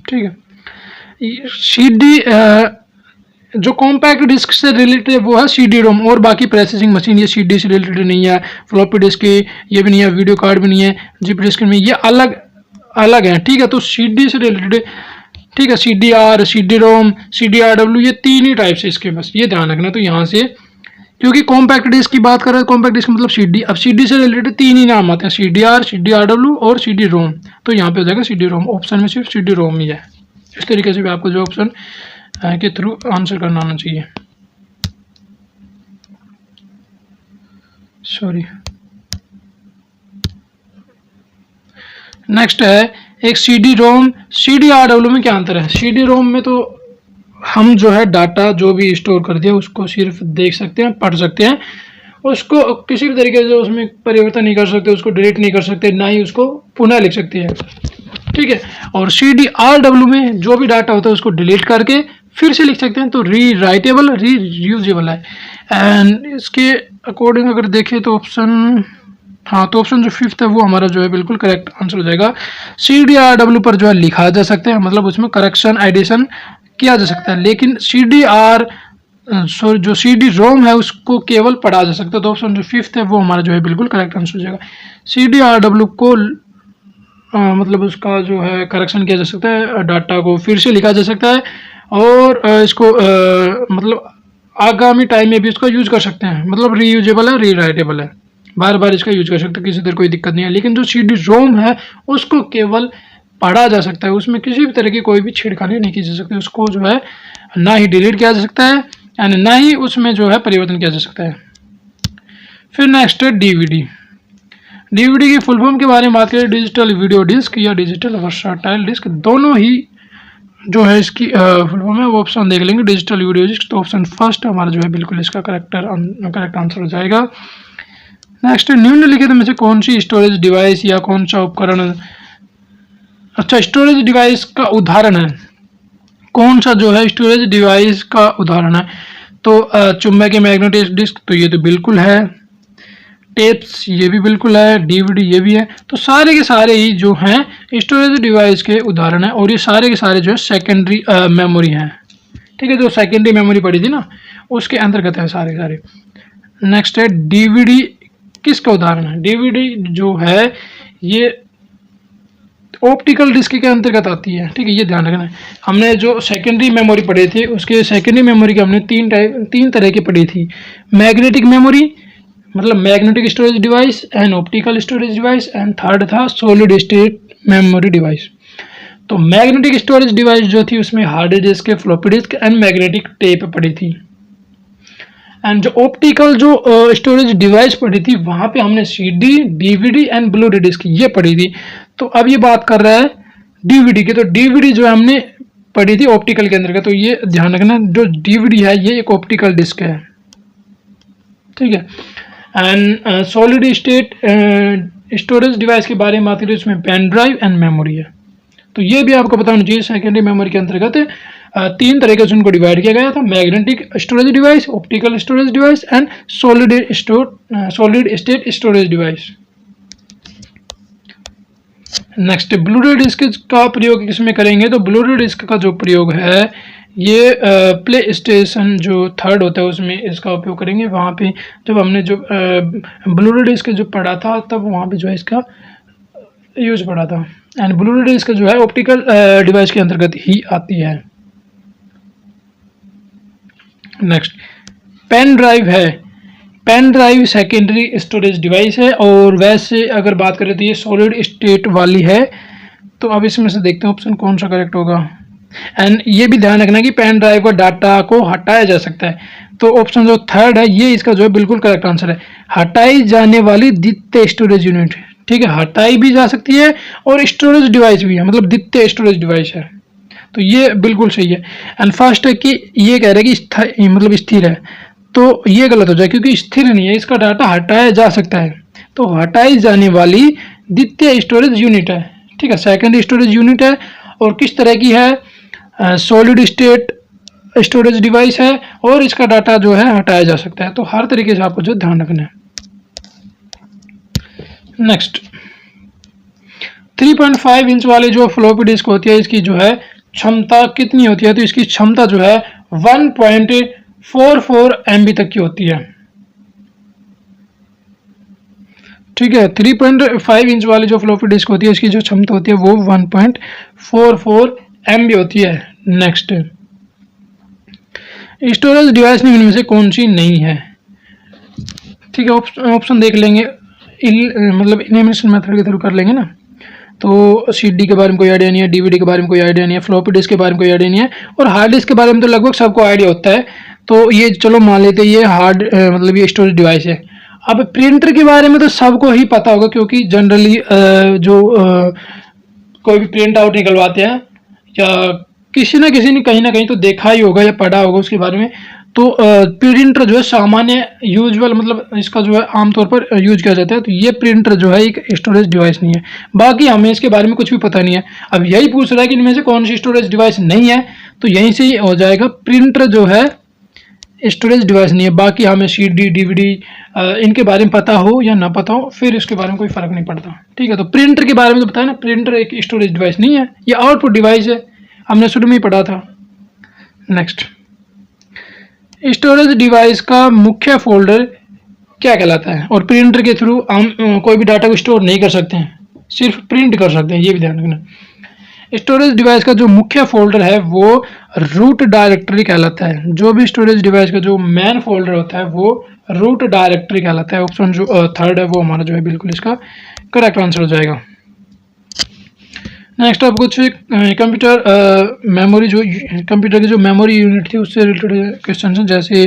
A: ठीक है। CD जो कॉम्पैक्ट डिस्क से रिलेटेड है वो है CD-ROM, और बाकी प्रोसेसिंग मशीन ये CD से रिलेटेड नहीं है, फ्लॉपी डिस्क ये भी नहीं है, वीडियो कार्ड भी नहीं है, जिप डिस्क में ये अलग है, ठीक है। तो CD से रिलेटेड, ठीक है, CDR, CD-ROM, CDRW ये तीन ही टाइप्स है इसके, बस ये ध्यान रखना। तो यहाँ से क्योंकि कॉम्पैक्ट डिस्क की बात कर रहे हैं, कॉम्पैक्ट डिस्क मतलब CD, अब CD से रिलेटेड तीन ही नाम आते हैं, CDR, CDRW और CD-ROM। तो यहाँ पे हो जाएगा CD-ROM, ऑप्शन में सिर्फ CD-ROM ही है। इस तरीके से भी आपको जो ऑप्शन के थ्रू आंसर करना आना चाहिए। सॉरी, नेक्स्ट है एक CD-ROM, CDRW में क्या अंतर है। CD-ROM में तो हम जो है डाटा जो भी स्टोर कर दिया उसको सिर्फ देख सकते हैं, पढ़ सकते हैं, उसको किसी भी तरीके से उसमें परिवर्तन नहीं कर सकते, उसको डिलीट नहीं कर सकते, ना ही उसको पुनः लिख सकते हैं। ठीक है। और CDRW में जो भी डाटा होता है उसको डिलीट करके फिर से लिख सकते हैं, तो री राइटेबल, री यूजेबल है। एंड इसके अकॉर्डिंग अगर देखें तो ऑप्शन, हाँ, तो ऑप्शन जो फिफ्थ है वो हमारा जो है बिल्कुल करेक्ट आंसर हो जाएगा। CDRW पर जो है लिखा जा सकता है, मतलब उसमें करेक्शन एडिशन किया जा सकता है, लेकिन जो CD-ROM है उसको केवल पढ़ा जा सकता है। तो ऑप्शन जो फिफ्थ है वो हमारा जो है बिल्कुल करेक्ट आंसर हो जाएगा। CDRW को मतलब उसका जो है करेक्शन किया जा सकता है, डाटा को फिर से लिखा जा सकता है, और इसको मतलब आगामी टाइम में भी इसको यूज कर सकते हैं, मतलब रीयूजेबल है, रीराइटेबल है, बार बार इसका यूज कर सकते हैं, किसी तरह कोई दिक्कत नहीं है। लेकिन जो CD-ROM है उसको केवल पढ़ा जा सकता है, उसमें किसी भी तरह की कोई भी छेड़खानी नहीं की जा सकती, उसको जो है ना ही डिलीट किया जा सकता है यानी ना ही उसमें जो है परिवर्तन किया जा सकता है। फिर नेक्स्ट है DVD। DVD की फुल फॉर्म के बारे में बात करें, डिजिटल वीडियो डिस्क या डिजिटल वर्सटाइल डिस्क, दोनों ही जो है इसकी फुल फॉर्म है, वो ऑप्शन देख लेंगे, डिजिटल वीडियो डिस्क। तो ऑप्शन फर्स्ट हमारा जो है बिल्कुल इसका करेक्ट आंसर हो जाएगा। नेक्स्ट, निम्नलिखित में से कौन सी स्टोरेज डिवाइस या कौन सा उपकरण, अच्छा, स्टोरेज डिवाइस का उदाहरण है, कौन सा जो है स्टोरेज डिवाइस का उदाहरण है? तो चुंबक के मैग्नेटिक डिस्क, तो ये तो बिल्कुल है, टेप्स ये भी बिल्कुल है, DVD ये भी है। तो सारे के सारे ही जो हैं स्टोरेज डिवाइस के उदाहरण है, और ये सारे के सारे जो है सेकेंडरी मेमोरी हैं। ठीक है, जो सेकेंडरी मेमोरी पड़ी थी ना उसके अंतर्गत है सारे सारे। नेक्स्ट है DVD किसका उदाहरण है? DVD जो है ये ऑप्टिकल डिस्क के अंतर्गत आती है। ठीक है, ये ध्यान रखना है। हमने जो सेकेंडरी मेमोरी पढ़े थे उसके सेकेंडरी मेमोरी की हमने तीन तरह की पढ़ी थी, मैग्नेटिक मेमोरी मतलब magnetic storage device, and optical storage device, and third था सॉलिड स्टेट मेमोरी डिवाइस। तो मैग्नेटिक स्टोरेज डिवाइस जो थी उसमें hard disk, floppy disk and magnetic tape पड़ी थी। एंड जो ऑप्टिकल जो स्टोरेज डिवाइस पड़ी थी वहां पे हमने CD, DVD एंड ब्लू रे डिस्क ये पढ़ी थी। तो अब ये बात कर रहा है DVD की, तो DVD जो हमने पढ़ी थी ऑप्टिकल के अंदर का, तो ये ध्यान रखना जो DVD है ये एक ऑप्टिकल डिस्क है। ठीक है। And solid state storage device के बारे में बात करें उसमें पेन ड्राइव एंड मेमोरी है। तो ये भी आपको पता होना चाहिए, सेकेंडरी मेमोरी के अंतर्गत तीन तरीके से उनको डिवाइड किया गया था, magnetic storage device, optical storage device and solid state storage device. Next, blue रे डिस्क का प्रयोग किसमें करेंगे? तो ब्लू रे डिस्क का जो प्रयोग है ये प्ले स्टेशन जो थर्ड होता है उसमें इसका उपयोग करेंगे। वहाँ पे जब हमने जो ब्लू रे डिस्क जो पढ़ा था तब वहाँ पे जो है इसका यूज पड़ा था। एंड ब्लू रे डिस्क जो है ऑप्टिकल डिवाइस के अंतर्गत ही आती है। नेक्स्ट, पेन ड्राइव है। Pen drive secondary storage device है, और वैसे अगर बात करें तो ये सॉलिड स्टेट वाली है। तो अब इसमें से देखते हैं ऑप्शन कौन सा करेक्ट होगा। एंड ये भी ध्यान रखना कि पेन ड्राइव का डाटा को हटाया जा सकता है। तो ऑप्शन जो थर्ड है ये इसका जो है बिल्कुल करेक्ट आंसर है, हटाई जाने वाली द्वितीय स्टोरेज यूनिट। ठीक है, हटाई भी जा सकती है और स्टोरेज डिवाइस भी है, मतलब द्वितीय स्टोरेज डिवाइस है। तो ये बिल्कुल सही है। एंड फर्स्ट है कि ये कह रहे हैं कि मतलब स्थिर है, तो ये गलत हो जाए क्योंकि स्थिर नहीं है, इसका डाटा हटाया जा सकता है। तो हटाई जाने वाली द्वितीय स्टोरेज यूनिट है। ठीक है, सेकेंडरी स्टोरेज यूनिट है, और किस तरह की है? सॉलिड स्टेट स्टोरेज डिवाइस है, और इसका डाटा जो है हटाया जा सकता है। तो हर तरीके से आपको जो ध्यान रखना है। नेक्स्ट, 3.5 इंच वाले जो फ्लॉपी डिस्क होती है इसकी जो है क्षमता कितनी होती है? तो इसकी क्षमता जो है 1.44 MB तक की होती है। ठीक है, 3.5 इंच वाली जो फ्लॉपी डिस्क होती है इसकी जो क्षमता होती है वो 1.44 MB होती है। नेक्स्ट, स्टोरेज डिवाइस में इनमें से कौन सी नहीं है? ठीक है, ऑप्शन देख लेंगे, मतलब इलिमिनेशन मेथड के थ्रू कर लेंगे ना। तो CD के बारे में कोई आइडिया नहीं है, DVD के बारे में कोई आइडिया नहीं है, फ्लॉपी डिस्क के बारे में कोई आइडिया नहीं है, और हार्ड डिस्क के बारे में तो लगभग सबको आइडिया होता है। तो ये चलो मान लेते हैं ये हार्ड मतलब ये स्टोरेज डिवाइस है। अब प्रिंटर के बारे में तो सबको ही पता होगा, क्योंकि जनरली जो कोई भी प्रिंट आउट निकलवाते हैं या किसी ना किसी ने कहीं ना कहीं तो देखा ही होगा या पढ़ा होगा उसके बारे में। तो प्रिंटर जो है सामान्य यूजुअल मतलब इसका जो है आमतौर पर यूज किया जाता है। तो ये प्रिंटर जो है एक स्टोरेज डिवाइस नहीं है। बाकी हमें इसके बारे में कुछ भी पता नहीं है। अब यही पूछ रहा है कि इनमें से कौन सी स्टोरेज डिवाइस नहीं है, तो यहीं से ही हो जाएगा प्रिंटर जो है स्टोरेज डिवाइस नहीं है। बाकी हमें CD DVD इनके बारे में पता हो या ना पता हो, फिर इसके बारे में कोई फर्क नहीं पड़ता। ठीक है, तो प्रिंटर के बारे में तो बताया ना, प्रिंटर एक स्टोरेज डिवाइस नहीं है, ये आउटपुट डिवाइस है, हमने शुरू में ही पढ़ा था। नेक्स्ट, स्टोरेज डिवाइस का मुख्य फोल्डर क्या कहलाता है? और प्रिंटर के थ्रू हम कोई भी डाटा को स्टोर नहीं कर सकते हैं, सिर्फ प्रिंट कर सकते हैं, ये भी ध्यान रखना। स्टोरेज डिवाइस का जो मुख्य फोल्डर है वो रूट डायरेक्टरी कहलाता है। जो भी स्टोरेज डिवाइस का जो मेन फोल्डर होता है वो रूट डायरेक्टरी कहलाता है। ऑप्शन जो थर्ड है वो हमारा जो है बिल्कुल इसका करेक्ट आंसर हो जाएगा। नेक्स्ट अब कुछ कंप्यूटर मेमोरी, जो कंप्यूटर की जो मेमोरी यूनिट थी उससे रिलेटेड क्वेश्चन हैं। जैसे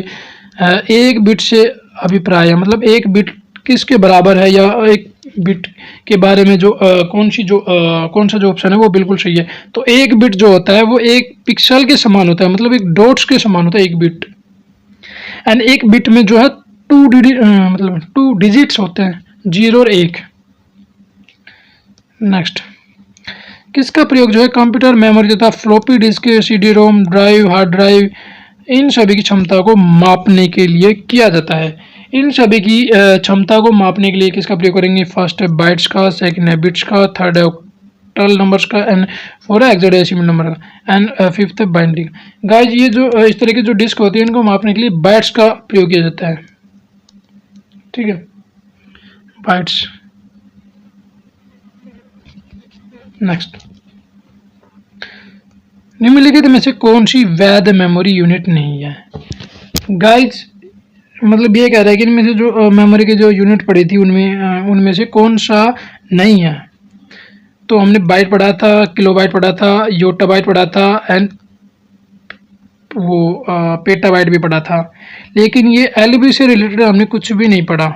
A: एक बिट से अभिप्राय है, मतलब एक बिट किसके बराबर है, या एक बिट के बारे में जो कौन सा जो ऑप्शन है वो बिल्कुल सही है। तो एक बिट जो होता है वो एक पिक्सल के समान होता है, मतलब एक डॉट्स के समान होता है एक बिट। एंड एक बिट में जो है मतलब 2 डिजिट्स होते हैं, 0 और 1। नेक्स्ट, किसका प्रयोग जो है कंप्यूटर मेमोरी तथा floppy disk, CD-ROM drive, hard drive, इन सभी की क्षमता को मापने के लिए किया जाता है? इन सभी की क्षमता को मापने के लिए किसका प्रयोग करेंगे? फर्स्ट है बाइट्स का, सेकंड है बिट्स का, थर्ड है ऑक्टल नंबर्स का, एंड फोर है हेक्साडेसिमल नंबर का, एंड फिफ्थ है बाइनरी। गाइज ये जो इस तरह की जो डिस्क होती है इनको मापने के लिए बाइट्स का प्रयोग किया जाता है। ठीक है, बाइट्स। नेक्स्ट, निम्नलिखित में से कौन सी वैध मेमोरी यूनिट नहीं है? गाइज मतलब ये कह रहा है कि इनमें से जो मेमोरी की जो यूनिट पड़ी थी उनमें से कौन सा नहीं है। तो हमने बाइट पढ़ा था, किलोबाइट पढ़ा था, योटाबाइट पढ़ा था, एंड वो पेटाबाइट भी पढ़ा था। लेकिन ये LB से रिलेटेड हमने कुछ भी नहीं पढ़ा।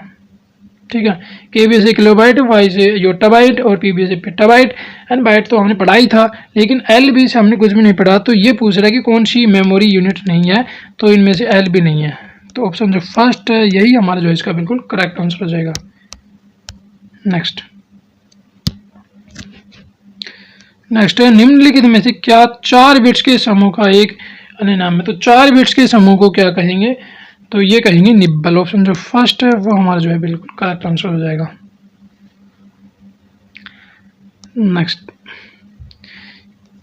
A: ठीक है, KB से किलोबाइट, Y से योटाबाइट और PB से पेटाबाइट, एंड बाइट तो हमने पढ़ा ही था, लेकिन LB से हमने कुछ भी नहीं पढ़ा। तो ये पूछ रहा है कि कौन सी मेमोरी यूनिट नहीं है, तो इनमें से LB नहीं है। तो ऑप्शन जो फर्स्ट है यही हमारा जो है इसका बिल्कुल करेक्ट आंसर हो जाएगा। नेक्स्ट है, निम्नलिखित में से क्या 4 बिट्स के समूह का एक अन्य नाम है? तो 4 बिट्स के समूह को क्या कहेंगे? तो ये कहेंगे निब्बल। ऑप्शन जो फर्स्ट है वो हमारा जो है बिल्कुल करेक्ट आंसर हो जाएगा। नेक्स्ट,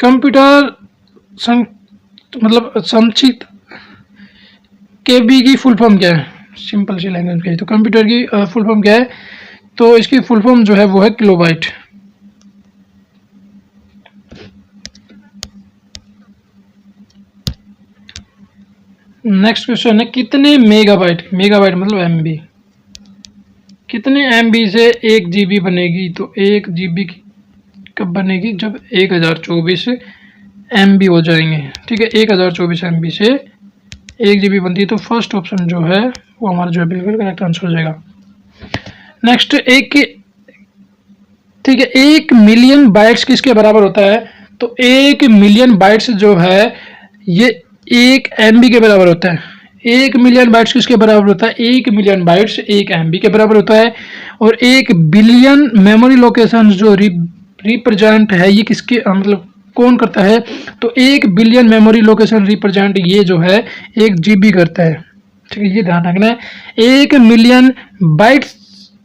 A: कंप्यूटर मतलब संक्षिप्त KB की फुल फॉर्म क्या है? सिंपल सी लैंग्वेज में। तो कंप्यूटर की फुल फॉर्म क्या है? तो इसकी फुल फॉर्म जो है वो है किलोबाइट। नेक्स्ट क्वेश्चन है, कितने मेगाबाइट, मेगाबाइट मतलब MB, कितने MB से 1 GB बनेगी? तो 1 GB कब बनेगी? जब 1024 MB हो जाएंगे। ठीक है, 1024 MB से 1 GB बनती है। तो फर्स्ट ऑप्शन जो है वो हमारा जो है बिल्कुल करेक्ट आंसर हो जाएगा। नेक्स्ट, ठीक है, 1 मिलियन बाइट्स किसके बराबर होता है? तो 1 मिलियन बाइट्स जो है ये 1 MB के बराबर होता है। 1 मिलियन बाइट्स किसके बराबर होता है? 1 मिलियन बाइट्स 1 MB के बराबर होता है। और 1 बिलियन मेमोरी लोकेशन जो रिप्रेजेंट है ये किसके मतलब कौन करता है? तो 1 बिलियन मेमोरी लोकेशन रिप्रेजेंट ये जो है 1 GB करता है। ठीक है, ये ध्यान रखना है। 1 मिलियन बाइट्स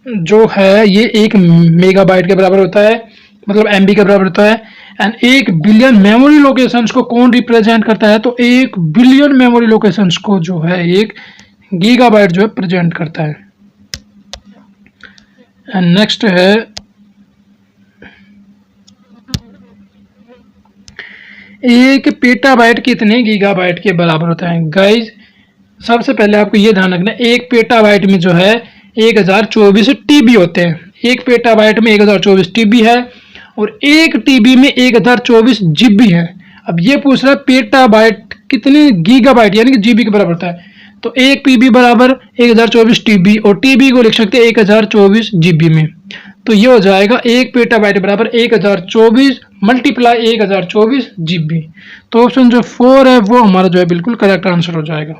A: जो है ये 1 मेगाबाइट के बराबर होता है, मतलब MB के बराबर होता है। एंड 1 बिलियन मेमोरी लोकेशंस को कौन रिप्रेजेंट करता है? तो 1 बिलियन मेमोरी लोकेशंस को जो है 1 गीगाबाइट जो है प्रेजेंट करता है। एंड नेक्स्ट है, एक पेटाबाइट कितने गीगाबाइट के बराबर होता है? गाइज सबसे पहले आपको ये ध्यान रखना है, एक पेटाबाइट में जो है 1024 TB होते हैं। एक पेटाबाइट में 1024 TB है और 1 TB में 1024 GB है। अब ये पूछ रहा है पेटाबाइट कितने गीगाबाइट यानी कि GB के बराबर होता है। तो 1 PB बराबर 1024 TB और TB को लिख सकते हैं 1024 GB में। तो ये हो जाएगा 1 पेटाबाइट बराबर 1024 मल्टीप्लाई 1024 GB। तो ऑप्शन जो 4 है वो हमारा जो है बिल्कुल करेक्ट आंसर हो जाएगा।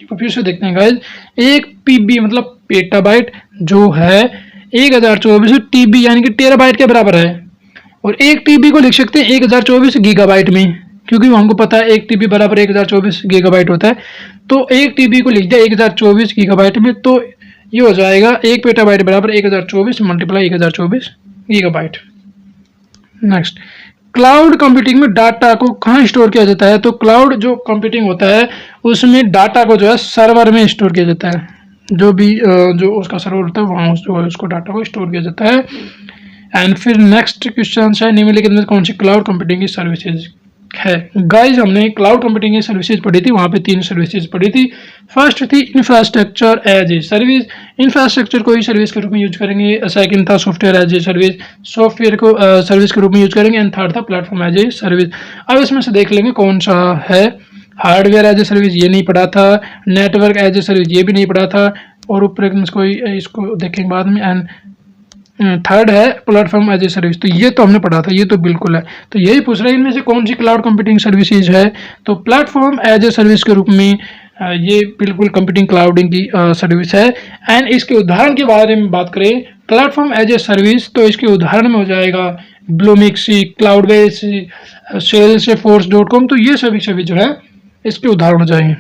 A: तो फिर से देखते हैं गाइज, 1 PB मतलब पेटाबाइट जो है 1024 TB यानी कि टेराबाइट के बराबर है, और 1 TB को लिख सकते हैं 1024 गीगाबाइट में, क्योंकि हमको पता है 1 TB बराबर 1024 गीगाबाइट होता है। तो 1 TB को लिख दिया 1024 गीगाबाइट में, तो ये हो जाएगा 1 पेटाबाइट बराबर 1024 multiply 1024 gigabyte. Next, cloud computing में डाटा को कहाँ स्टोर किया जाता है? तो क्लाउड जो कंप्यूटिंग होता है उसमें डाटा को जो है सर्वर में स्टोर किया जाता है, जो भी जो उसका सर्वर होता है वहाँ जो है उसको डाटा को स्टोर किया जाता है। एंड फिर नेक्स्ट क्वेश्चन है, निम्नलिखित में कौन सी क्लाउड कंप्यूटिंग की सर्विसेज है? गाइज हमने क्लाउड कंप्यूटिंग की सर्विसेज पढ़ी थी, वहाँ पे 3 सर्विसेज पढ़ी थी। फर्स्ट थी infrastructure as a service, infrastructure को ही सर्विस के रूप में यूज करेंगे। सेकंड था software as a service, software को सर्विस के रूप में यूज करेंगे। एंड थर्ड था प्लेटफॉर्म एज ए सर्विस। अब इसमें से देख लेंगे कौन सा है। हार्डवेयर एज ए सर्विस ये नहीं पढ़ा था, नेटवर्क एज ए सर्विस ये भी नहीं पढ़ा था, और ऊपर इसको देखेंगे बाद में। एंड थर्ड है प्लेटफॉर्म एज ए सर्विस, तो ये तो हमने पढ़ा था, ये तो बिल्कुल है। तो यही पूछ रहे हैं इनमें से कौन सी क्लाउड कंप्यूटिंग सर्विसेज है? तो प्लेटफॉर्म एज ए सर्विस के रूप में ये बिल्कुल कंप्यूटिंग क्लाउडिंग की सर्विस है। एंड इसके उदाहरण के बारे में बात करें प्लेटफॉर्म एज ए सर्विस, तो इसके उदाहरण में हो जाएगा ब्लूमिक्सी, क्लाउडबेस, सेल्सफोर्स.com, तो ये सभी जो है इसके उदाहरण हो जाएंगे।